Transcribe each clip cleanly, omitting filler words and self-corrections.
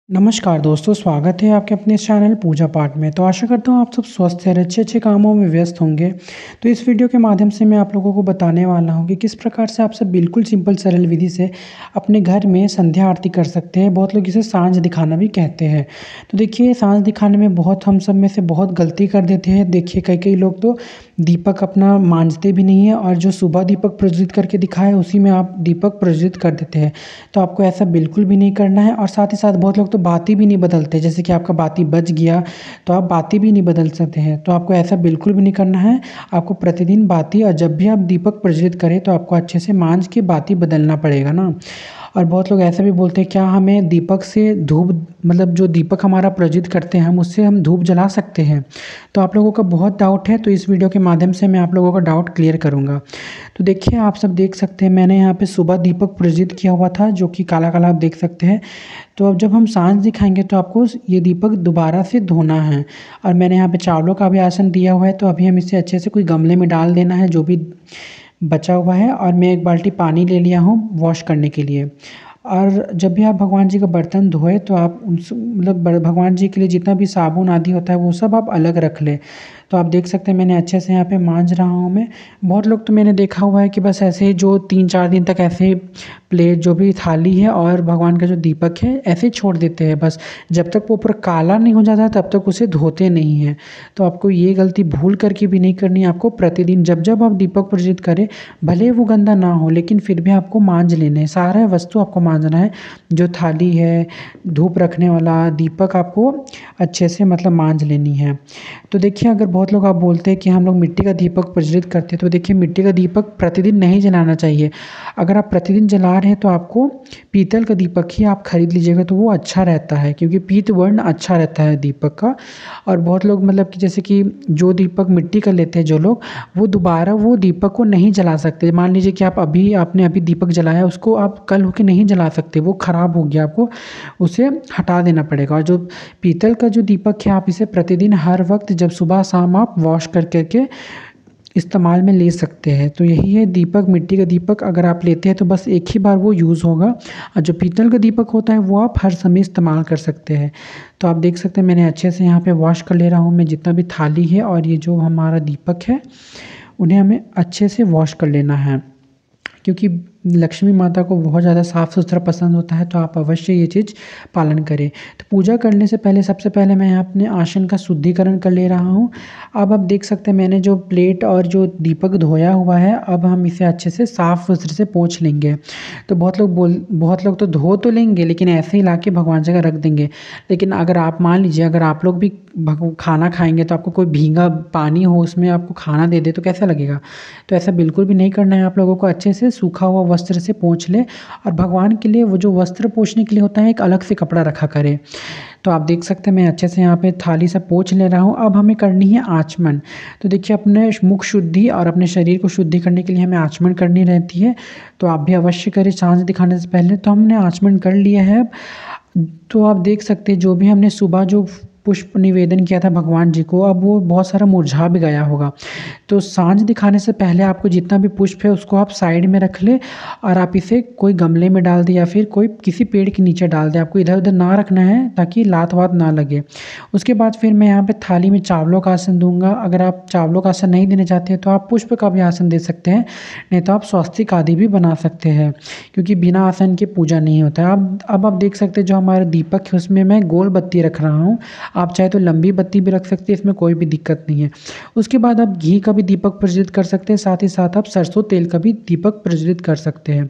नमस्कार दोस्तों, स्वागत है आपके अपने चैनल पूजा पाठ में। तो आशा करता हूँ आप सब स्वस्थ और अच्छे-अच्छे कामों में व्यस्त होंगे। तो इस वीडियो के माध्यम से मैं आप लोगों को बताने वाला हूँ कि किस प्रकार से आप सब बिल्कुल सिंपल सरल विधि से अपने घर में संध्या आरती कर सकते हैं। बहुत लोग इसे साँझ दिखाना भी कहते हैं। तो देखिए, साँझ दिखाने में बहुत हम सब में से बहुत गलती कर देते हैं। देखिए, कई-कई लोग तो दीपक अपना मांझते भी नहीं है और जो सुबह दीपक प्रज्वलित करके दिखाए उसी में आप दीपक प्रज्वलित कर देते हैं। तो आपको ऐसा बिल्कुल भी नहीं करना है और साथ ही साथ बहुत लोग तो बाती भी नहीं बदलते। जैसे कि आपका बाती बच गया तो आप बाती भी नहीं बदल सकते हैं। तो आपको ऐसा बिल्कुल भी नहीं करना है। आपको प्रतिदिन बाती और जब भी आप दीपक प्रज्वलित करें तो आपको अच्छे से मांझ के बाती बदलना पड़ेगा ना। और बहुत लोग ऐसा भी बोलते हैं, क्या हमें दीपक से धूप मतलब जो दीपक हमारा प्रज्वलित करते हैं हम उससे हम धूप जला सकते हैं? तो आप लोगों का बहुत डाउट है, तो इस वीडियो के माध्यम से मैं आप लोगों का डाउट क्लियर करूँगा। तो देखिए, आप सब देख सकते हैं मैंने यहाँ पे सुबह दीपक प्रज्वलित किया हुआ था जो कि काला-काला आप देख सकते हैं। तो अब जब हम साँझ दिखाएँगे तो आपको ये दीपक दोबारा से धोना है। और मैंने यहाँ पे चावलों का भी आसन दिया हुआ है, तो अभी हम इसे अच्छे से कोई गमले में डाल देना है जो भी बचा हुआ है। और मैं 1 बाल्टी पानी ले लिया हूँ वॉश करने के लिए। और जब भी आप भगवान जी का बर्तन धोएँ तो आप उस मतलब ब भगवान जी के लिए जितना भी साबुन आदि होता है वो सब आप अलग रख लें। तो आप देख सकते हैं मैंने अच्छे से यहाँ पे मांज रहा हूँ मैं। बहुत लोग तो मैंने देखा हुआ है कि बस ऐसे ही जो 3-4 दिन तक ऐसे ही प्लेट जो भी थाली है और भगवान का जो दीपक है ऐसे ही छोड़ देते हैं बस। जब तक वो पूरा काला नहीं हो जाता तब तक उसे धोते नहीं हैं। तो आपको ये गलती भूल कर के भी नहीं करनी है। आपको प्रतिदिन जब आप दीपक प्रज्वलित करें, भले वो गंदा ना हो लेकिन फिर भी आपको मांज लेने हैं। सारा वस्तु आपको मांजना है। जो थाली है, धूप रखने वाला दीपक आपको अच्छे से मतलब मांज लेनी है। तो देखिए, अगर बहुत लोग आप बोलते हैं कि हम लोग मिट्टी का दीपक प्रज्वलित करते हैं, तो देखिए मिट्टी का दीपक प्रतिदिन नहीं जलाना चाहिए। अगर आप प्रतिदिन जला रहे हैं तो आपको पीतल का दीपक ही आप खरीद लीजिएगा तो वो अच्छा रहता है, क्योंकि पीत वर्ण अच्छा रहता है दीपक का। और बहुत लोग मतलब कि जैसे कि जो दीपक मिट्टी का लेते हैं जो लोग, वो दोबारा वो दीपक को नहीं जला सकते। मान लीजिए कि आपने अभी दीपक जलाया, उसको आप कल होके नहीं जला सकते, वो ख़राब हो गया, आपको उसे हटा देना पड़ेगा। और जो पीतल का जो दीपक है आप इसे प्रतिदिन हर वक़्त जब सुबह शाम आप वॉश कर के इस्तेमाल में ले सकते हैं। तो यही है दीपक, मिट्टी का दीपक अगर आप लेते हैं तो बस एक ही बार वो यूज़ होगा। और जो पीतल का दीपक होता है वो आप हर समय इस्तेमाल कर सकते हैं। तो आप देख सकते हैं मैंने अच्छे से यहाँ पे वॉश कर ले रहा हूँ मैं जितना भी थाली है और ये जो हमारा दीपक है, उन्हें हमें अच्छे से वॉश कर लेना है। क्योंकि लक्ष्मी माता को बहुत ज़्यादा साफ़-सुथरा पसंद होता है, तो आप अवश्य ये चीज़ पालन करें। तो पूजा करने से पहले सबसे पहले मैं यहाँ अपने आसन का शुद्धिकरण कर ले रहा हूँ। अब आप देख सकते हैं मैंने जो प्लेट और जो दीपक धोया हुआ है, अब हम इसे अच्छे से साफ़-सुथरे से पोंछ लेंगे। तो बहुत लोग तो धो तो लेंगे लेकिन ऐसे ही लाके भगवान जगह रख देंगे। लेकिन अगर आप मान लीजिए अगर आप लोग भी खाना खाएँगे तो आपको कोई भीगा पानी हो उसमें आपको खाना दे दे तो कैसा लगेगा? तो ऐसा बिल्कुल भी नहीं करना है। आप लोगों को अच्छे से सूखा हुआ वस्त्र से पोंछ लें और भगवान के लिए वो जो वस्त्र पोंछने के लिए होता है एक अलग से कपड़ा रखा करें। तो आप देख सकते हैं मैं अच्छे से यहाँ पे थाली से पोंछ ले रहा हूँ। अब हमें करनी है आचमन। तो देखिए, अपने मुख शुद्धि और अपने शरीर को शुद्धि करने के लिए हमें आचमन करनी रहती है। तो आप भी अवश्य करें साँझ दिखाने से पहले। तो हमने आचमन कर लिया है अब। तो आप देख सकते हैं जो भी हमने सुबह जो पुष्प निवेदन किया था भगवान जी को, अब वो बहुत सारा मुरझा भी गया होगा। तो साँझ दिखाने से पहले आपको जितना भी पुष्प है उसको आप साइड में रख लें और आप इसे कोई गमले में डाल दें या फिर कोई किसी पेड़ के नीचे डाल दें। आपको इधर-उधर ना रखना है ताकि लात-वात ना लगे। उसके बाद फिर मैं यहाँ पे थाली में चावलों का आसन दूँगा। अगर आप चावलों का आसन नहीं देना चाहते हैं तो आप पुष्प का भी आसन दे सकते हैं, नहीं तो आप स्वस्तिक आदि भी बना सकते हैं, क्योंकि बिना आसन के पूजा नहीं होता है। अब आप देख सकते हैं जो हमारा दीपक है उसमें मैं गोल बत्ती रख रहा हूँ। आप चाहे तो लंबी बत्ती भी रख सकते हैं, इसमें कोई भी दिक्कत नहीं है। उसके बाद आप घी का भी दीपक प्रज्वलित कर सकते हैं, साथ ही साथ आप सरसों तेल का भी दीपक प्रज्वलित कर सकते हैं।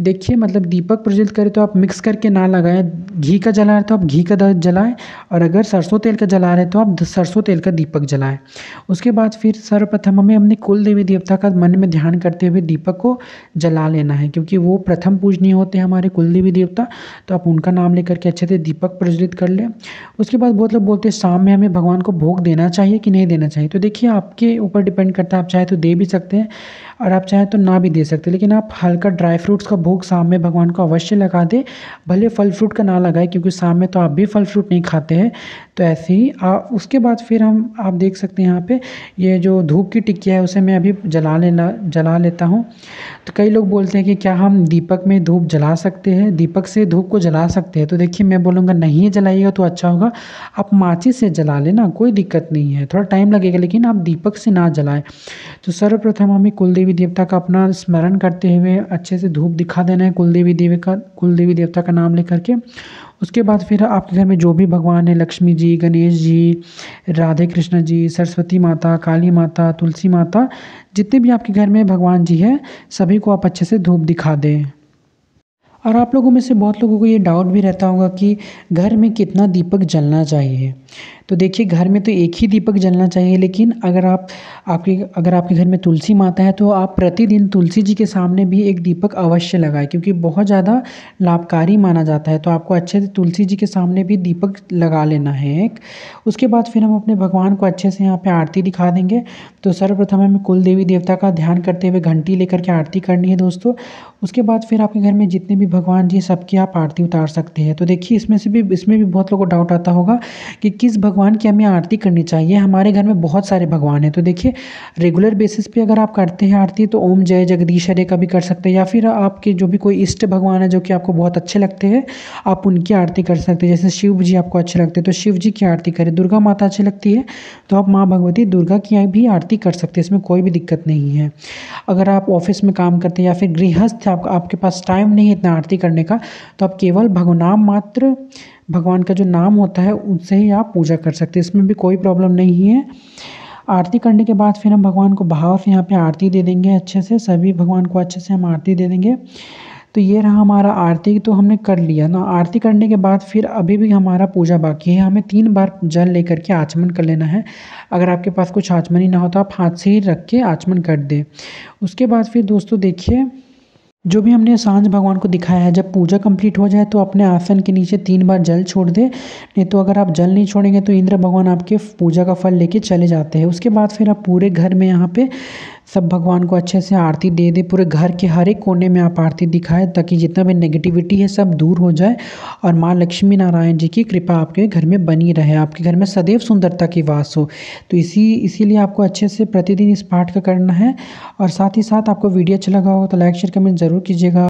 देखिए, मतलब दीपक प्रज्वलित करें तो आप मिक्स करके ना लगाएँ। घी का जला रहे तो आप घी का जलाएँ और अगर सरसों तेल का जला रहे तो आप सरसों तेल का दीपक जलाएँ। उसके बाद फिर सर्वप्रथम हमें अपने कुल देवी देवता का मन में ध्यान करते हुए दीपक को जला लेना है, क्योंकि वो प्रथम पूजनीय होते हैं हमारे कुल देवी देवता। तो आप उनका नाम लेकर के अच्छे से दीपक प्रज्वलित कर लें। उसके बाद बहुत लोग बोलते हैं शाम में हमें भगवान को भोग देना चाहिए कि नहीं देना चाहिए। तो देखिए, आपके ऊपर डिपेंड करता है, आप चाहे तो दे भी सकते हैं और आप चाहें तो ना भी दे सकते, लेकिन आप हल्का ड्राई फ्रूट्स का भोग शाम में भगवान को अवश्य लगा दें। भले फल फ्रूट का ना लगाए, क्योंकि शाम में तो आप भी फल फ्रूट नहीं खाते हैं। तो ऐसे ही उसके बाद फिर आप देख सकते हैं यहाँ पे ये जो धूप की टिक्किया है उसे मैं अभी जला लेता हूँ। तो कई लोग बोलते हैं कि क्या हम दीपक में धूप जला सकते हैं, दीपक से धूप को जला सकते हैं? तो देखिए, मैं बोलूँगा नहीं जलाइएगा तो अच्छा होगा। आप माचिस से जला लेना, कोई दिक्कत नहीं है, थोड़ा टाइम लगेगा, लेकिन आप दीपक से ना जलाएं। तो सर्वप्रथम हमें कुल देवी देवता का अपना स्मरण करते हुए अच्छे से धूप दिखा देना है, कुल देवी देवता का नाम लेकर के। उसके बाद फिर आपके घर में जो भी भगवान है, लक्ष्मी जी, गणेश जी, राधे कृष्ण जी, सरस्वती माता, काली माता, तुलसी माता, जितने भी आपके घर में भगवान जी हैं, सभी को आप अच्छे से धूप दिखा दें। और आप लोगों में से बहुत लोगों को ये डाउट भी रहता होगा कि घर में कितना दीपक जलना चाहिए। तो देखिए, घर में तो एक ही दीपक जलना चाहिए, लेकिन अगर आपके घर में तुलसी माता है तो आप प्रतिदिन तुलसी जी के सामने भी एक दीपक अवश्य लगाएं, क्योंकि बहुत ज़्यादा लाभकारी माना जाता है। तो आपको अच्छे से तुलसी जी के सामने भी दीपक लगा लेना है एक। उसके बाद फिर हम अपने भगवान को अच्छे से यहाँ पे आरती दिखा देंगे। तो सर्वप्रथम हमें कुल देवी देवता का ध्यान करते हुए घंटी लेकर के आरती करनी है दोस्तों। उसके बाद फिर आपके घर में जितने भी भगवान जी सबकी आप आरती उतार सकते हैं। तो देखिए, इसमें भी बहुत लोगों को डाउट आता होगा कि किस भगवान की हमें आरती करनी चाहिए। हमारे घर में बहुत सारे भगवान हैं, तो देखिए, रेगुलर बेसिस पे अगर आप करते हैं आरती तो ओम जय जगदीश हरे का भी कर सकते हैं, या फिर आपके जो भी कोई इष्ट भगवान है जो कि आपको बहुत अच्छे लगते हैं, आप उनकी आरती कर सकते हैं। जैसे शिव जी आपको अच्छे लगते हैं तो शिव जी की आरती करें, दुर्गा माता अच्छी लगती है तो आप माँ भगवती दुर्गा की भी आरती कर सकते हैं, इसमें कोई भी दिक्कत नहीं है। अगर आप ऑफिस में काम करते हैं या फिर गृहस्थ आपके पास टाइम नहीं है इतना आरती करने का, तो आप केवल भगनाम मात्र भगवान का जो नाम होता है उनसे ही आप पूजा कर सकते हैं, इसमें भी कोई प्रॉब्लम नहीं है। आरती करने के बाद फिर हम भगवान को भाव से यहाँ पे आरती दे देंगे अच्छे से, सभी भगवान को अच्छे से हम आरती दे देंगे। तो ये रहा हमारा आरती, तो हमने कर लिया ना। आरती करने के बाद फिर अभी भी हमारा पूजा बाकी है, हमें 3 बार जल लेकर के आचमन कर लेना है। अगर आपके पास कुछ आचमनी ना हो तो आप हाथ से ही रख के आचमन कर दें। उसके बाद फिर दोस्तों देखिए, जो भी हमने सांझ भगवान को दिखाया है, जब पूजा कंप्लीट हो जाए तो अपने आसन के नीचे 3 बार जल छोड़ दे। नहीं तो अगर आप जल नहीं छोड़ेंगे तो इंद्र भगवान आपके पूजा का फल लेके चले जाते हैं। उसके बाद फिर आप पूरे घर में यहाँ पे सब भगवान को अच्छे से आरती दे दे, पूरे घर के हर एक कोने में आप आरती दिखाएं, ताकि जितना भी नेगेटिविटी है सब दूर हो जाए और माँ लक्ष्मी नारायण जी की कृपा आपके घर में बनी रहे, आपके घर में सदैव सुंदरता की वास हो। तो इसीलिए आपको अच्छे से प्रतिदिन इस पाठ का करना है। और साथ ही साथ आपको वीडियो अच्छा लगा हो तो लाइक शेयर कमेंट ज़रूर कीजिएगा।